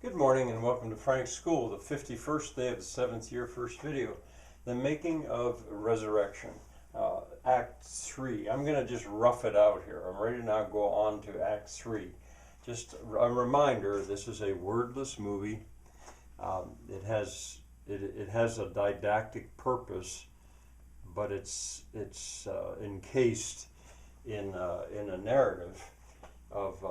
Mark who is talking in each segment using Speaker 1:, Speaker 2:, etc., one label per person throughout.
Speaker 1: Good morning and welcome to Frank's School, the 51st day of the 7th year, first video. The making of resurrection, Act 3. I'm going to just rough it out here. I'm ready to now go on to Act 3. Just a reminder, this is a wordless movie. It has a didactic purpose, but it's encased in a narrative of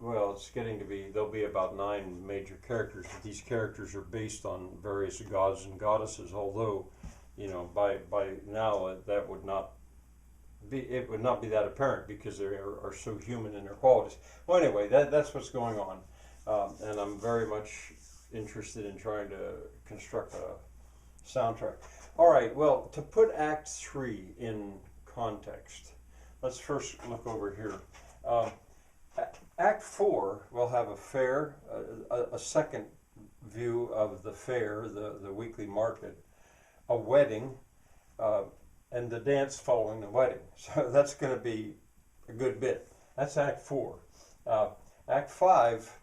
Speaker 1: well, it's getting to be, there'll be about 9 major characters. These characters are based on various gods and goddesses, although, you know, by now that would not be, it would not be that apparent because they are so human in their qualities. Well, anyway, that's what's going on. And I'm very much interested in trying to construct a soundtrack. All right, well, to put Act 3 in context, let's first look over here. Act 4 will have a fair, a second view of the fair, the weekly market, a wedding, and the dance following the wedding. So that's going to be a good bit. That's Act 4. Act 5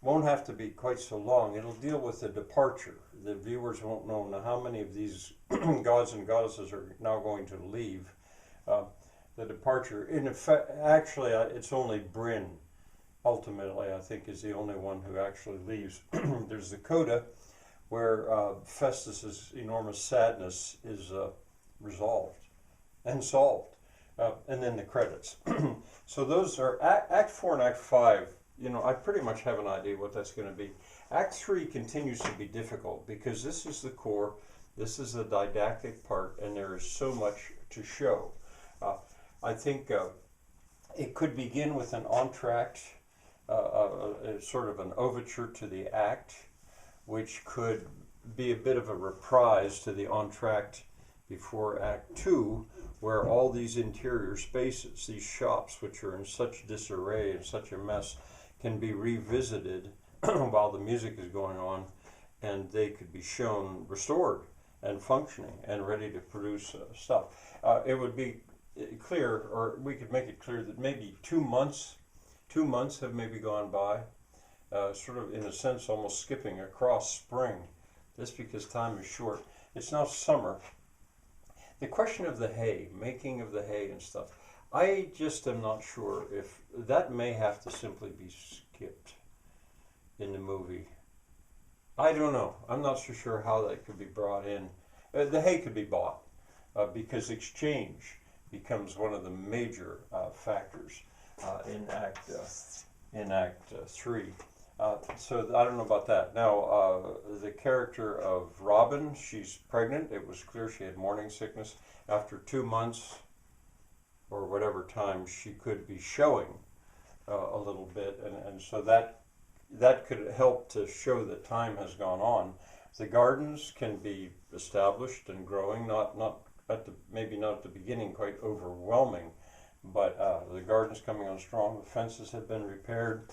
Speaker 1: won't have to be quite so long. It'll deal with the departure. The viewers won't know now how many of these gods and goddesses are now going to leave. The departure. In effect, actually, it's only Bryn. Ultimately, I think, is the only one who actually leaves. There's the coda, where Festus's enormous sadness is resolved and solved, and then the credits. So those are Act 4 and Act 5. You know, I pretty much have an idea what that's going to be. Act 3 continues to be difficult because this is the core, this is the didactic part, and there is so much to show. I think it could begin with an entr'acte, sort of an overture to the act, which could be a bit of a reprise to the entr'acte before Act 2, where all these interior spaces, these shops, which are in such disarray and such a mess, can be revisited while the music is going on, and they could be shown restored and functioning and ready to produce stuff. It would be clear, or we could make it clear, that maybe 2 months have maybe gone by, sort of in a sense almost skipping across spring, just because time is short. It's now summer. The question of the hay, making of the hay and stuff, I just am not sure if that may have to simply be skipped in the movie. I don't know. I'm not so sure how that could be brought in. The hay could be bought because exchange becomes one of the major factors in Act 3. So I don't know about that. Now, the character of Robin, she's pregnant. It was clear she had morning sickness. After 2 months, or whatever time, she could be showing a little bit, and so that could help to show that time has gone on. The gardens can be established and growing, maybe not at the beginning quite overwhelming, but the garden's coming on strong. The fences have been repaired.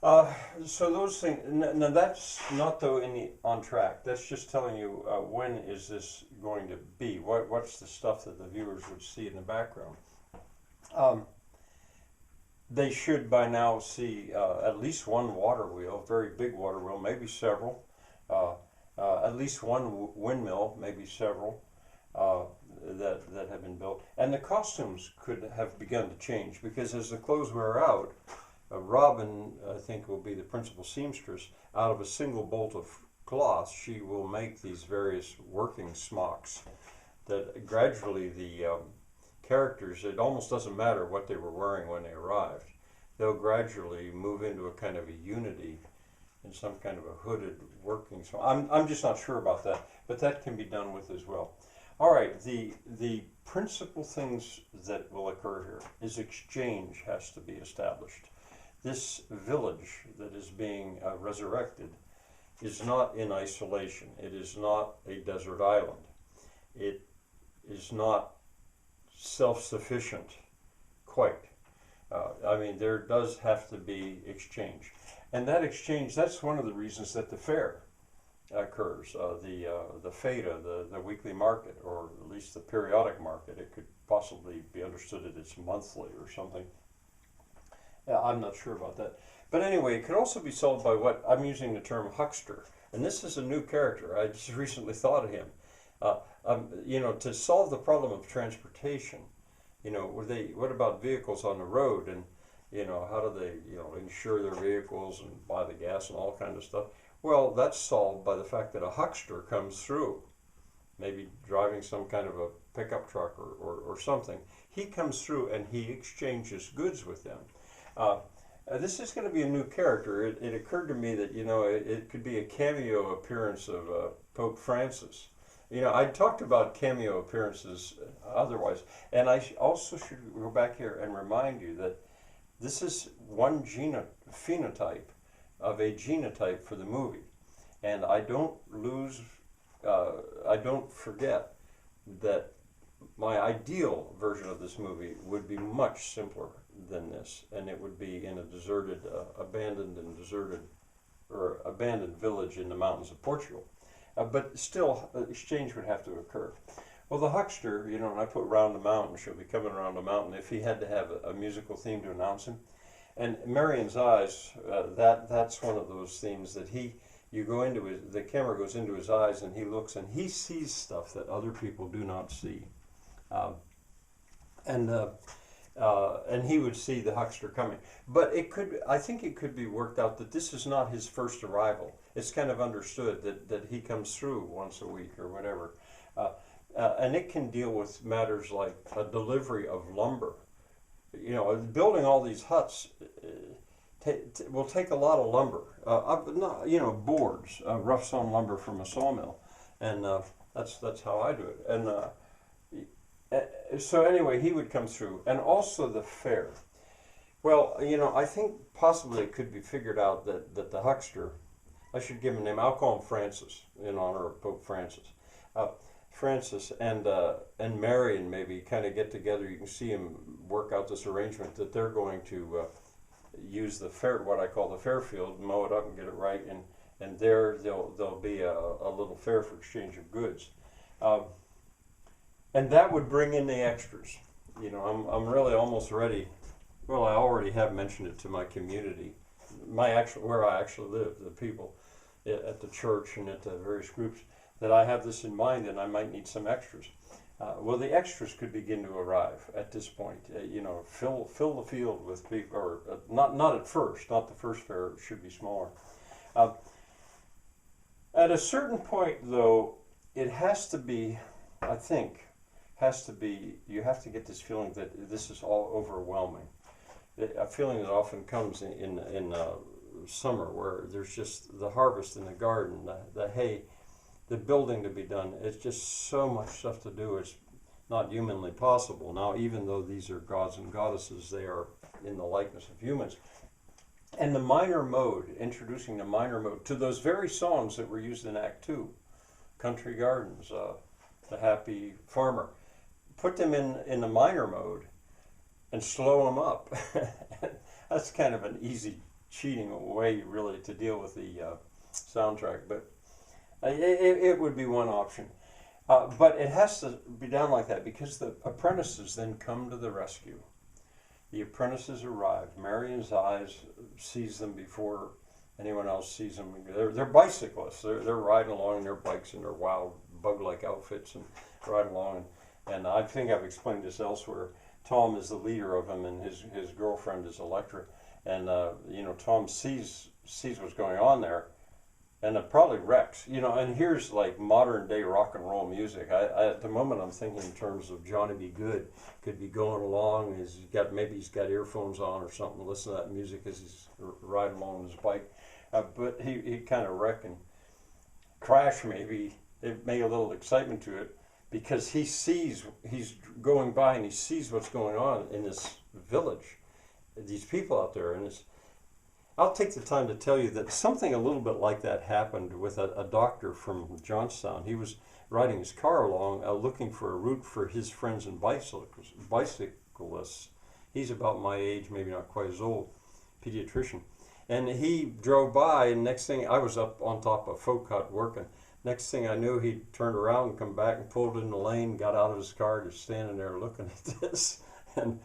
Speaker 1: So those things. Now that's not though in the entr'acte. That's just telling you when is this going to be. What's the stuff that the viewers would see in the background. They should by now see at least one water wheel, very big water wheel, maybe several. At least one windmill, maybe several, that have been built. And the costumes could have begun to change because as the clothes wear out, Robin, I think, will be the principal seamstress. Out of a single bolt of cloth, she will make these various working smocks that gradually the characters, it almost doesn't matter what they were wearing when they arrived. They'll gradually move into a kind of a unity in some kind of a hooded working smock. I'm just not sure about that, but that can be done with as well. All right, the principal things that will occur here is exchange has to be established. This village that is being resurrected is not in isolation. It is not a desert island. It is not self-sufficient quite. I mean, there does have to be exchange. And that exchange, that's one of the reasons that the fair occurs. The FEDA, the weekly market, or at least the periodic market. It could possibly be understood that it's monthly or something. I'm not sure about that. But anyway, it could also be solved by what I'm using the term huckster. And this is a new character. I just recently thought of him. To solve the problem of transportation, what about vehicles on the road, and how do they insure their vehicles and buy the gas and all kind of stuff? Well, that's solved by the fact that a huckster comes through, maybe driving some kind of a pickup truck or something. He comes through and he exchanges goods with them. This is going to be a new character. It occurred to me that it could be a cameo appearance of Pope Francis. I talked about cameo appearances otherwise, and I also should go back here and remind you that this is one phenotype of a genotype for the movie, and I don't forget that my ideal version of this movie would be much simpler than this, and it would be in a deserted, abandoned village in the mountains of Portugal. But still, exchange would have to occur. Well, the huckster, and I put round the mountain, she'll be coming around the mountain, if he had to have a musical theme to announce him. And Marion's Eyes, that's one of those themes that the camera goes into his eyes and he looks and he sees stuff that other people do not see. And he would see the huckster coming. But I think it could be worked out that this is not his first arrival. It's kind of understood that he comes through once a week or whatever. And it can deal with matters like a delivery of lumber. Building all these huts will take a lot of lumber. Boards, rough sawn lumber from a sawmill. And that's how I do it. And so anyway, he would come through. And also the fare. Well, I think possibly it could be figured out that the huckster, I should give him a name, I'll call him Francis, in honor of Pope Francis. Francis and Marion maybe kind of get together. You can see him work out this arrangement that they're going to use the fair, what I call the fair field, mow it up and get it right, and there there'll be a little fair for exchange of goods. And that would bring in the extras. I'm really almost ready. Well, I already have mentioned it to my community, where I actually live, the people at the church and at the various groups, that I have this in mind and I might need some extras. Well, the extras could begin to arrive at this point. Fill the field with people, or not at first. Not the first fair. It should be smaller. At a certain point, though, it has to be. I think you have to get this feeling that this is all overwhelming. A feeling that often comes in summer, where there's just the harvest in the garden, the hay, the building to be done. It's just so much stuff to do. It's not humanly possible. Now, even though these are gods and goddesses, they are in the likeness of humans. And the minor mode, introducing the minor mode to those very songs that were used in Act 2, Country Gardens, The Happy Farmer. Put them in the minor mode and slow them up. That's kind of an easy cheating way, really, to deal with the soundtrack, but it would be one option. But it has to be done like that because the apprentices then come to the rescue. The apprentices arrive. Marion's Eyes sees them before anyone else sees them. They're bicyclists. They're riding along in their bikes and their wild bug-like outfits and riding along. And I think I've explained this elsewhere. Tom is the leader of them, and his girlfriend is Electra. And Tom sees what's going on there, and it probably wrecks. And here's like modern day rock and roll music. At the moment I'm thinking in terms of Johnny B. Good. Could be going along. Maybe he's got earphones on or something. Listen to that music as he's riding along on his bike. But he kind of wrecked and crash. Maybe it made a little excitement to it because he's going by and he sees what's going on in this village. These people out there, and I'll take the time to tell you that something a little bit like that happened with a doctor from Johnstown. He was riding his car along looking for a route for his friends and bicyclists. He's about my age, maybe not quite as old, pediatrician. And he drove by, and next thing, I was up on top of Folk Hut working. Next thing I knew, he turned around and come back and pulled in the lane, got out of his car, just standing there looking at this, and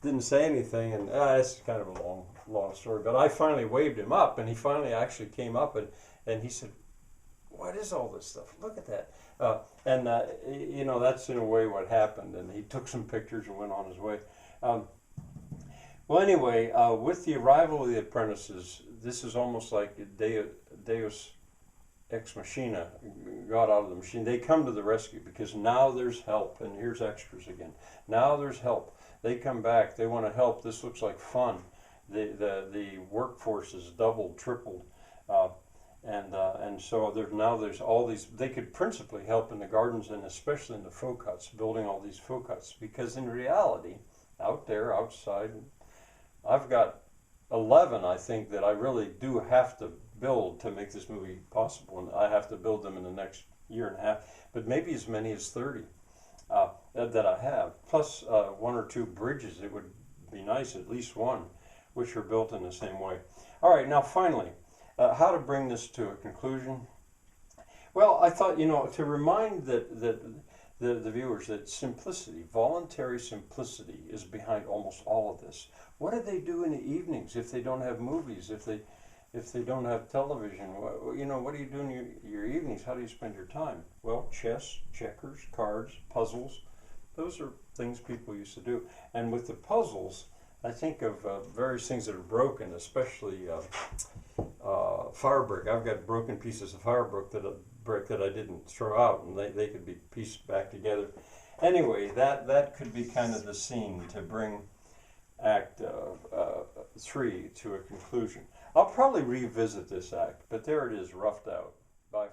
Speaker 1: didn't say anything. And it's kind of a long long story, but I finally waved him up, and he finally actually came up, and he said, "What is all this stuff? Look at that." You know, that's in a way what happened, and he took some pictures and went on his way. Well, anyway, with the arrival of the apprentices, this is almost like Deus ex machina, God out of the machine. They come to the rescue because now there's help, and here's extras again. Now there's help. They come back. They want to help. This looks like fun. The workforce is doubled, tripled, and so there's all these. They could principally help in the gardens and especially in the faux huts, building all these faux huts, because in reality, out there, outside, I've got 11, I think, that I really do have to build to make this movie possible, and I have to build them in the next year and a half, but maybe as many as 30 that I have, plus 1 or 2 bridges. It would be nice, at least one, which are built in the same way. All right, now finally, how to bring this to a conclusion? Well, I thought, you know, to remind the viewers that simplicity, voluntary simplicity, is behind almost all of this. What do they do in the evenings if they don't have movies, if they don't have television? You know, what do you do in your evenings? How do you spend your time? Well, chess, checkers, cards, puzzles. Those are things people used to do. And with the puzzles, I think of various things that are broken, especially fire brick. I've got broken pieces of fire brick that I didn't throw out, and they could be pieced back together. Anyway, that could be kind of the scene to bring Act 3 to a conclusion. I'll probably revisit this act, but there it is, roughed out. Bye.